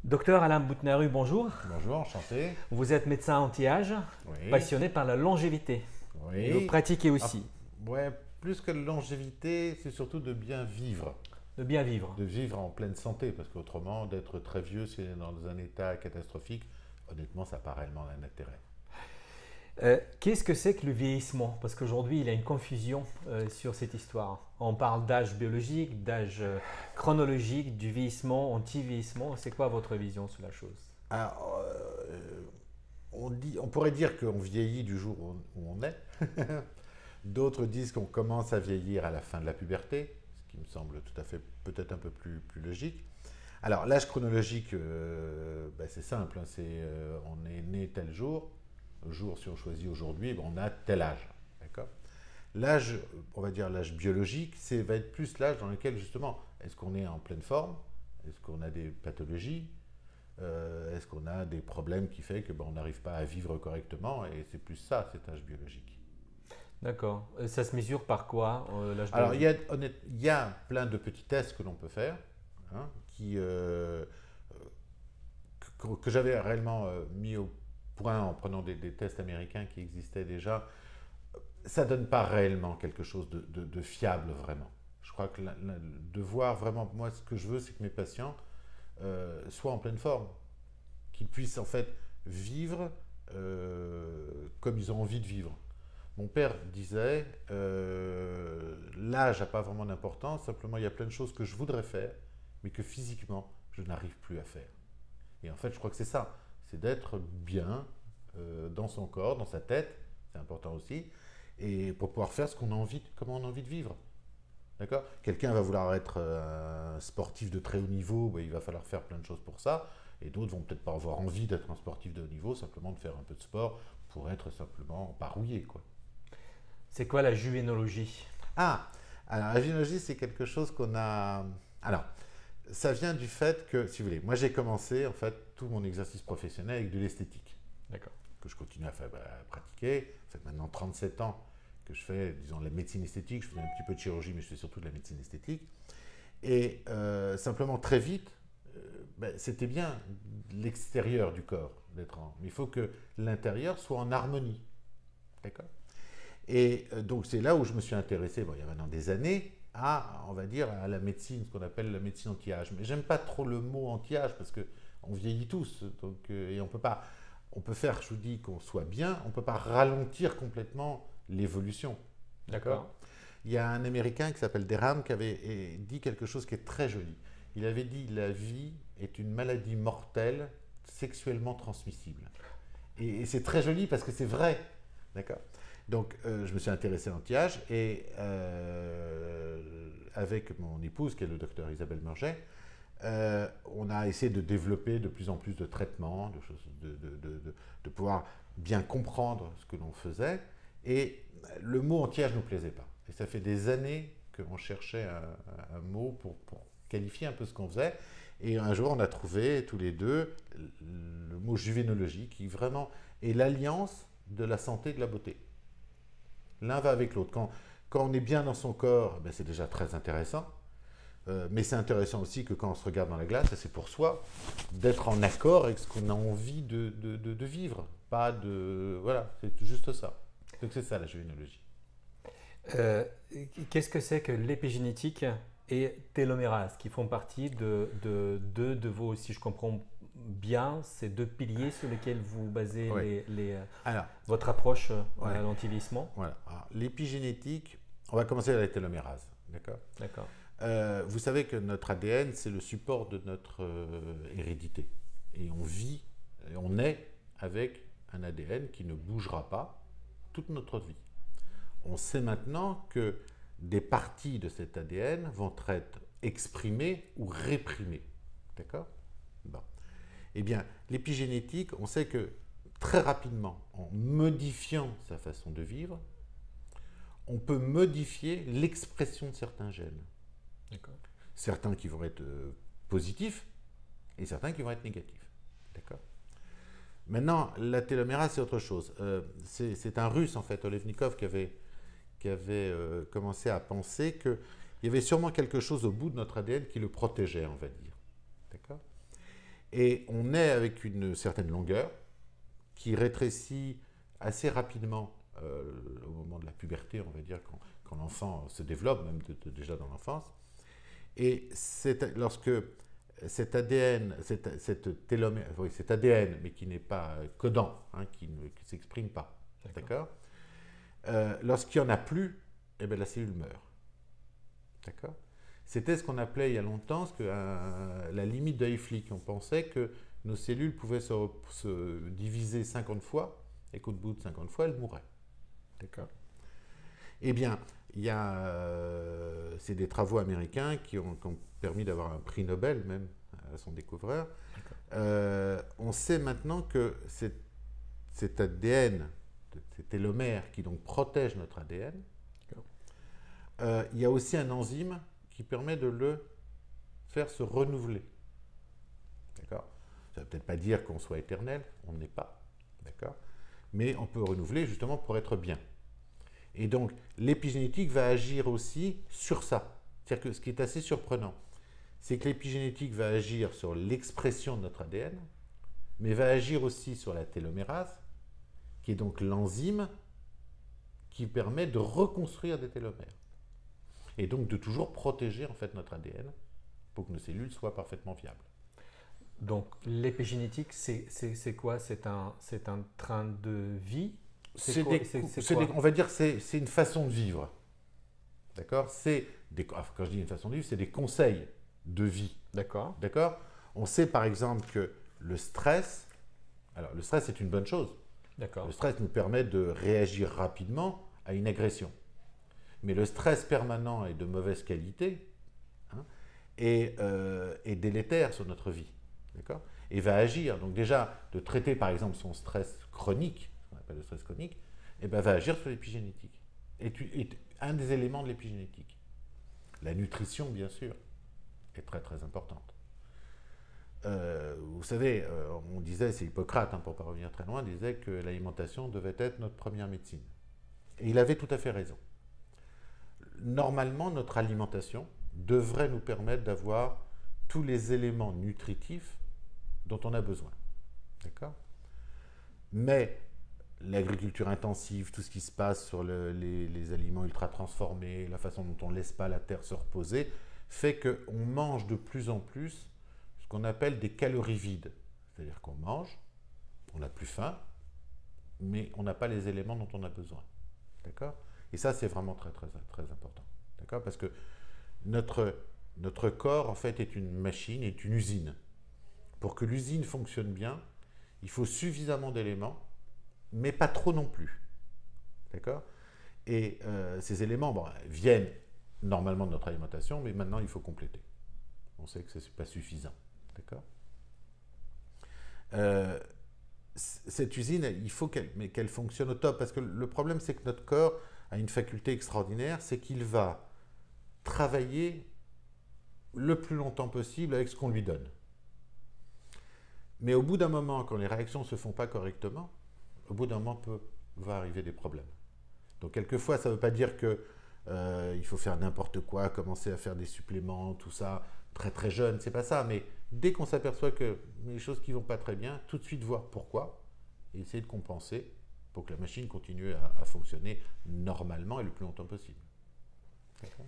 Docteur Alain Boutnaru, bonjour. Bonjour, enchanté. Vous êtes médecin anti-âge, Oui, passionné par la longévité. Et vous oui. pratiquez Ah, aussi ouais, plus que de longévité, c'est surtout de bien vivre. de bien vivre. De vivre en pleine santé, parce qu'autrement, d'être très vieux, si on est dans un état catastrophique, honnêtement, ça n'a pas réellement un intérêt. Qu'est-ce que c'est que le vieillissement? Parce qu'aujourd'hui, il y a une confusion sur cette histoire. On parle d'âge biologique, d'âge chronologique, du vieillissement, anti-vieillissement. C'est quoi votre vision sur la chose? Alors, on pourrait dire qu'on vieillit du jour où on est. D'autres disent qu'on commence à vieillir à la fin de la puberté, ce qui me semble tout à fait peut-être un peu plus logique. Alors, l'âge chronologique, ben, c'est simple, hein, on est né tel jour, le jour si on choisit aujourd'hui, ben, on a tel âge. D'accord. L'âge, on va dire l'âge biologique, va être plus l'âge dans lequel justement, est-ce qu'on est en pleine forme, est-ce qu'on a des pathologies, est-ce qu'on a des problèmes qui font que ben, on n'arrive pas à vivre correctement, et c'est plus ça, cet âge biologique. D'accord. Ça se mesure par quoi, l'âge Alors, biologique? il y a plein de petits tests que l'on peut faire, hein, que j'avais réellement mis au point en prenant des tests américains qui existaient déjà. Ça ne donne pas réellement quelque chose de fiable, vraiment. Je crois que de voir vraiment, moi, ce que je veux, c'est que mes patients soient en pleine forme, qu'ils puissent en fait vivre comme ils ont envie de vivre. Mon père disait, l'âge n'a pas vraiment d'importance, simplement il y a plein de choses que je voudrais faire, mais que physiquement, je n'arrive plus à faire. Et en fait, je crois que c'est ça, c'est d'être bien dans son corps, dans sa tête, c'est important aussi, et pour pouvoir faire ce qu'on a envie, comment on a envie de vivre. D'accord. Quelqu'un va vouloir être un sportif de très haut niveau, ben, il va falloir faire plein de choses pour ça, et d'autres vont peut-être pas avoir envie d'être un sportif de haut niveau, simplement de faire un peu de sport pour être simplement pas rouillé, quoi. C'est quoi la juvénologie? Ah, alors la gynécologie, c'est quelque chose qu'on a. Alors, ça vient du fait que, si vous voulez, moi j'ai commencé en fait tout mon exercice professionnel avec de l'esthétique, D'accord. que je continue à, faire, à pratiquer. Ça fait maintenant 37 ans que je fais, disons, de la médecine esthétique. Je fais un petit peu de chirurgie, mais je fais surtout de la médecine esthétique. Et simplement, très vite, ben, c'était bien l'extérieur du corps d'être en. Mais il faut que l'intérieur soit en harmonie. D'accord. Et donc c'est là où je me suis intéressé, bon, il y a maintenant des années, à, on va dire, à la médecine, ce qu'on appelle la médecine anti-âge. Mais j'aime pas trop le mot anti-âge parce que on vieillit tous, donc, et on peut pas, on peut faire, je vous dis, qu'on soit bien, on peut pas ralentir complètement l'évolution, d'accord. D'accord. Il y a un Américain qui s'appelle Derham qui avait dit quelque chose qui est très joli. Il avait dit la vie est une maladie mortelle sexuellement transmissible. Et c'est très joli parce que c'est vrai. D'accord. Donc, je me suis intéressé à l'anti-âge et avec mon épouse, qui est le docteur Isabelle Murget, on a essayé de développer de plus en plus de traitements, de pouvoir bien comprendre ce que l'on faisait. Et le mot anti-âge ne nous plaisait pas. Et ça fait des années qu'on cherchait un mot pour qualifier un peu ce qu'on faisait. Et un jour, on a trouvé tous les deux le mot juvénologie, qui vraiment est l'alliance de la santé et de la beauté. L'un va avec l'autre. Quand on est bien dans son corps, ben c'est déjà très intéressant. Mais c'est intéressant aussi que quand on se regarde dans la glace, et c'est pour soi, d'être en accord avec ce qu'on a envie de vivre. Pas de. Voilà, c'est juste ça. Donc c'est ça la juvénologie. Euh, Qu'est-ce que c'est que l'épigénétique et télomérase qui font partie de vos, si je comprends bien, ces deux piliers sur lesquels vous basez Oui. Alors, votre approche à ouais, l'antivieillissement? voilà. L'épigénétique, on va commencer avec la télomérase. D'accord. D'accord. Vous savez que notre ADN, c'est le support de notre hérédité. Et on vit, et on est avec un ADN qui ne bougera pas toute notre vie. On sait maintenant que des parties de cet ADN vont être exprimées ou réprimées. D'accord. Bon. Eh bien, l'épigénétique, on sait que très rapidement, en modifiant sa façon de vivre, on peut modifier l'expression de certains gènes. D'accord. Certains qui vont être positifs et certains qui vont être négatifs. D'accord. Maintenant, la télomérase, c'est autre chose. C'est un russe, en fait, Olevnikov, qui avait commencé à penser qu'il y avait sûrement quelque chose au bout de notre ADN qui le protégeait, on va dire. D'accord. Et on est avec une certaine longueur qui rétrécit assez rapidement au moment de la puberté, on va dire, quand l'enfant se développe, même déjà dans l'enfance. Et lorsque cet ADN, cette télomère, oui, cet ADN, mais qui n'est pas codant, hein, qui ne s'exprime pas, d'accord, lorsqu'il n'y en a plus, eh bien, la cellule meurt. D'accord. C'était ce qu'on appelait il y a longtemps la limite de Hayflick. On pensait que nos cellules pouvaient se diviser 50 fois et qu'au bout de 50 fois, elles mourraient. D'accord. Eh bien, c'est des travaux américains qui ont permis d'avoir un prix Nobel même à son découvreur. On sait maintenant que cet ADN, ces télomères qui donc protègent notre ADN, il y a aussi un enzyme qui permet de le faire se renouveler. D'accord. Ça ne veut peut-être pas dire qu'on soit éternel, on n'est pas. D'accord. Mais on peut renouveler justement pour être bien. Et donc, l'épigénétique va agir aussi sur ça. C'est-à-dire que ce qui est assez surprenant, c'est que l'épigénétique va agir sur l'expression de notre ADN, mais va agir aussi sur la télomérase, qui est donc l'enzyme qui permet de reconstruire des télomères. Et donc de toujours protéger en fait notre ADN pour que nos cellules soient parfaitement viables. Donc l'épigénétique, c'est quoi? C'est un train de vie? On va dire que c'est une façon de vivre. D'accord. Quand je dis une façon de vivre, c'est des conseils de vie. D'accord. D'accord. On sait par exemple que le stress est une bonne chose. D'accord. Le stress nous permet de réagir rapidement à une agression. Mais le stress permanent et de mauvaise qualité, hein, est délétère sur notre vie. D'accord. Et va agir. Donc déjà, de traiter par exemple son stress chronique, ce qu'on appelle le stress chronique, eh ben, va agir sur l'épigénétique. Est un des éléments de l'épigénétique. La nutrition, bien sûr, est très très importante. Vous savez, on disait, c'est Hippocrate, hein, pour ne pas revenir très loin, disait que l'alimentation devait être notre première médecine. Et il avait tout à fait raison. Normalement, notre alimentation devrait nous permettre d'avoir tous les éléments nutritifs dont on a besoin. D'accord. Mais l'agriculture intensive, tout ce qui se passe sur les aliments ultra transformés, la façon dont on ne laisse pas la terre se reposer, fait qu'on mange de plus en plus ce qu'on appelle des calories vides. C'est-à-dire qu'on mange, on n'a plus faim, mais on n'a pas les éléments dont on a besoin. D'accord. Et ça, c'est vraiment très, très, très important. D'accord. Parce que notre corps, en fait, est une machine, est une usine. Pour que l'usine fonctionne bien, il faut suffisamment d'éléments, mais pas trop non plus. D'accord. Et ces éléments viennent normalement de notre alimentation, mais maintenant, il faut compléter. On sait que ce n'est pas suffisant. D'accord. Cette usine, il faut qu'elle fonctionne au top, parce que le problème, c'est que notre corps a une faculté extraordinaire, c'est qu'il va travailler le plus longtemps possible avec ce qu'on lui donne. Mais au bout d'un moment, quand les réactions ne se font pas correctement, au bout d'un moment va arriver des problèmes. Donc quelquefois, ça ne veut pas dire qu'il faut faire n'importe quoi, commencer à faire des suppléments, tout ça, très très jeune, c'est pas ça. Mais dès qu'on s'aperçoit que les choses qui ne vont pas très bien, tout de suite voir pourquoi et essayer de compenser pour que la machine continue à fonctionner normalement et le plus longtemps possible. D'accord ?